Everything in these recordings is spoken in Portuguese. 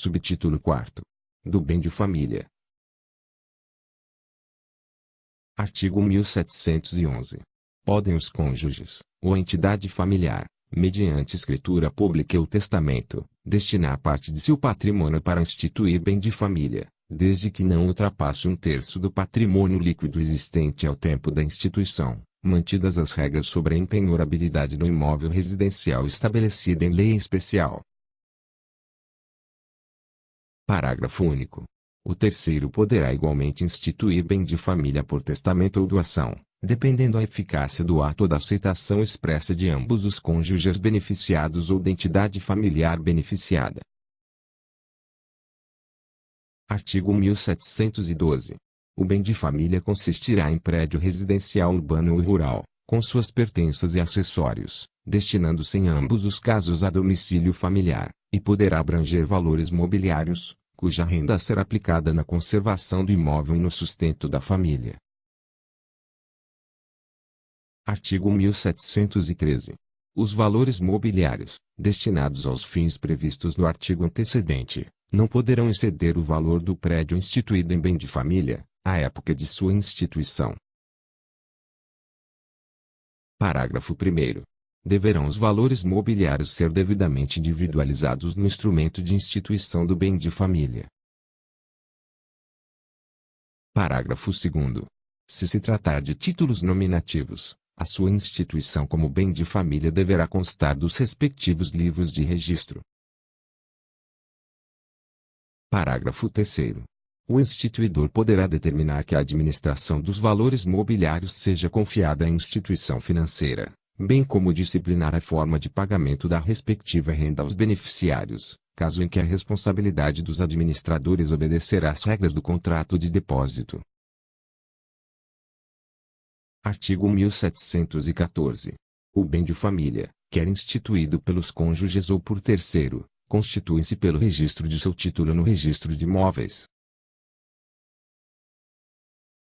Subtítulo 4. Do bem de família. Artigo 1711. Podem os cônjuges, ou entidade familiar, mediante escritura pública ou testamento, destinar parte de seu patrimônio para instituir bem de família, desde que não ultrapasse 1/3 do patrimônio líquido existente ao tempo da instituição, mantidas as regras sobre a impenhorabilidade do imóvel residencial estabelecida em lei especial. Parágrafo único. O terceiro poderá igualmente instituir bem de família por testamento ou doação, dependendo a eficácia do ato ou da aceitação expressa de ambos os cônjuges beneficiados ou da entidade familiar beneficiada. Artigo 1712. O bem de família consistirá em prédio residencial urbano ou rural, com suas pertenças e acessórios, destinando-se em ambos os casos a domicílio familiar, e poderá abranger valores mobiliários, cuja renda será aplicada na conservação do imóvel e no sustento da família. Artigo 1713. Os valores mobiliários, destinados aos fins previstos no artigo antecedente, não poderão exceder o valor do prédio instituído em bem de família, à época de sua instituição. Parágrafo 1º. Deverão os valores mobiliários ser devidamente individualizados no instrumento de instituição do bem de família. Parágrafo 2º. Se se tratar de títulos nominativos, a sua instituição como bem de família deverá constar dos respectivos livros de registro. Parágrafo 3º. O instituidor poderá determinar que a administração dos valores mobiliários seja confiada à instituição financeira, bem como disciplinar a forma de pagamento da respectiva renda aos beneficiários, caso em que a responsabilidade dos administradores obedecerá às regras do contrato de depósito. Artigo 1714. O bem de família, quer instituído pelos cônjuges ou por terceiro, constitui-se pelo registro de seu título no registro de imóveis.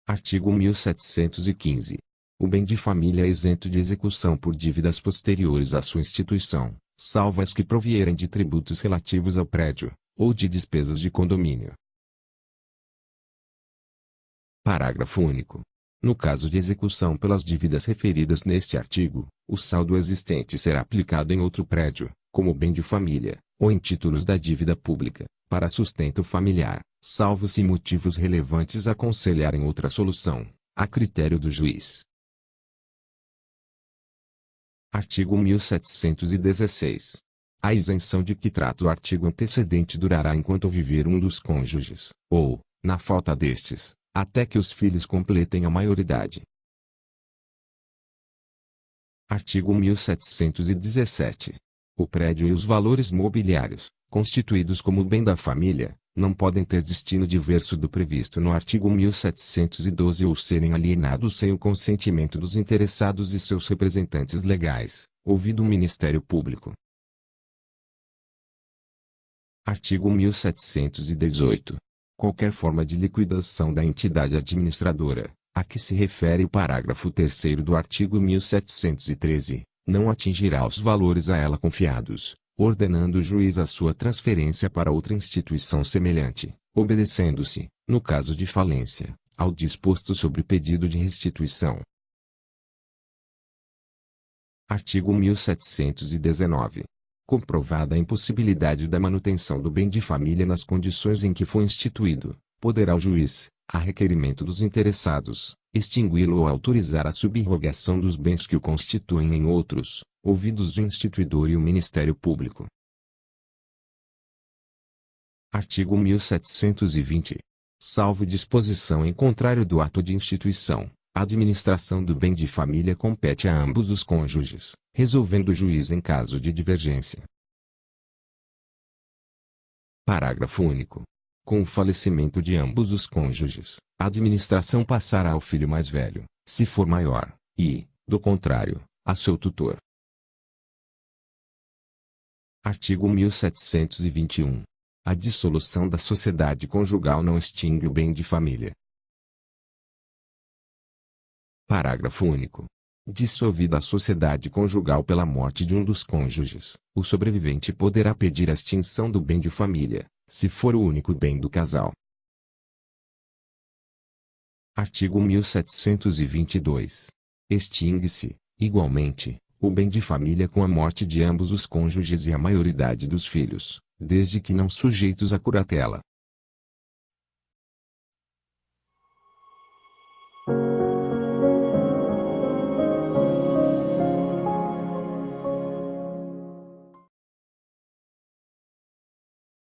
Artigo 1715. O bem de família é isento de execução por dívidas posteriores à sua instituição, salvo as que provierem de tributos relativos ao prédio, ou de despesas de condomínio. Parágrafo único. No caso de execução pelas dívidas referidas neste artigo, o saldo existente será aplicado em outro prédio, como bem de família, ou em títulos da dívida pública, para sustento familiar, salvo-se motivos relevantes aconselharem outra solução, a critério do juiz. Artigo 1716. A isenção de que trata o artigo antecedente durará enquanto viver um dos cônjuges, ou, na falta destes, até que os filhos completem a maioridade. Artigo 1717. O prédio e os valores mobiliários, constituídos como bem da família, não podem ter destino diverso do previsto no artigo 1712 ou serem alienados sem o consentimento dos interessados e seus representantes legais, ouvido o Ministério Público. Artigo 1718. Qualquer forma de liquidação da entidade administradora, a que se refere o parágrafo 3º do artigo 1713, não atingirá os valores a ela confiados, ordenando o juiz a sua transferência para outra instituição semelhante, obedecendo-se, no caso de falência, ao disposto sobre pedido de restituição. Artigo 1719. Comprovada a impossibilidade da manutenção do bem de família nas condições em que foi instituído, poderá o juiz, a requerimento dos interessados, extingui-lo ou autorizar a subrogação dos bens que o constituem em outros, ouvidos o instituidor e o Ministério Público. Artigo 1720. Salvo disposição em contrário do ato de instituição, a administração do bem de família compete a ambos os cônjuges, resolvendo o juiz em caso de divergência. Parágrafo único. Com o falecimento de ambos os cônjuges, a administração passará ao filho mais velho, se for maior, e, do contrário, a seu tutor. Artigo 1721. A dissolução da sociedade conjugal não extingue o bem de família. Parágrafo único. Dissolvida a sociedade conjugal pela morte de um dos cônjuges, o sobrevivente poderá pedir a extinção do bem de família, se for o único bem do casal. Artigo 1722. Extingue-se, igualmente, o bem de família com a morte de ambos os cônjuges e a maioridade dos filhos, desde que não sujeitos à curatela.